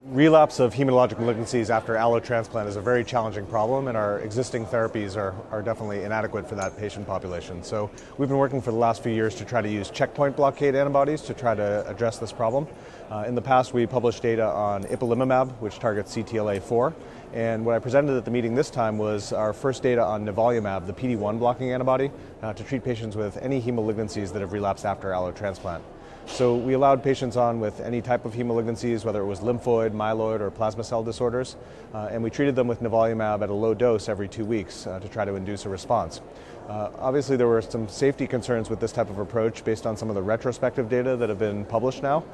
Relapse of hematological malignancies after allotransplant is a very challenging problem, and our existing therapies are definitely inadequate for that patient population. So we've been working for the last few years to try to use checkpoint blockade antibodies to try to address this problem. In the past, we published data on Ipilimumab, which targets CTLA-4, and what I presented at the meeting this time was our first data on nivolumab, the PD-1 blocking antibody, to treat patients with any heme malignancies that have relapsed after allotransplant. So we allowed patients on with any type of heme malignancies, whether it was lymphoid, myeloid, or plasma cell disorders, and we treated them with nivolumab at a low dose every 2 weeks to try to induce a response. Obviously, there were some safety concerns with this type of approach based on some of the retrospective data that have been published now,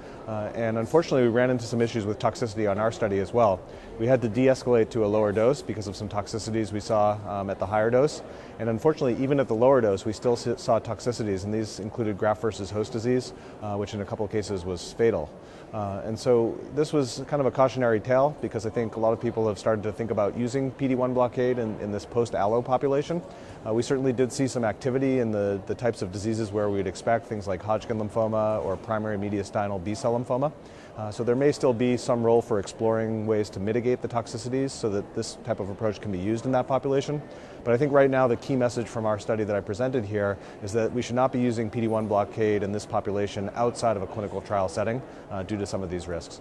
and unfortunately we ran into some issues with toxicity on our study as well. We had to de-escalate to a lower dose because of some toxicities we saw at the higher dose, and unfortunately even at the lower dose we still saw toxicities, and these included graft-versus-host disease, which in a couple of cases was fatal. And so this was kind of a cautionary tale because I think a lot of people have started to think about using PD-1 blockade in this post-allo population. We certainly did see some activity in the types of diseases where we'd expect, things like Hodgkin lymphoma or primary mediastinal B-cell lymphoma. So there may still be some role for exploring ways to mitigate the toxicities so that this type of approach can be used in that population. But I think right now the key message from our study that I presented here is that we should not be using PD-1 blockade in this population outside of a clinical trial setting due to some of these risks.